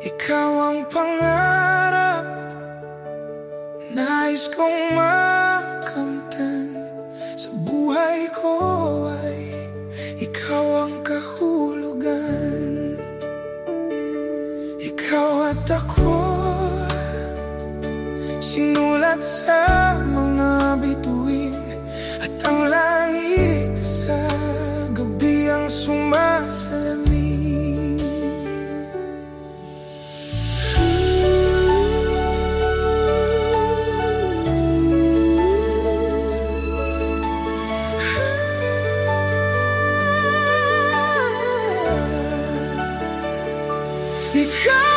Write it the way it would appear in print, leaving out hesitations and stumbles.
Ikaw ang pangarap, nais kong makamtan. Sa buhay ko ay ikaw ang kahulugan. Ikaw at ako, sinulat sa mga bituin, at ang langit sa gabi ang sumasalamin. Ikaw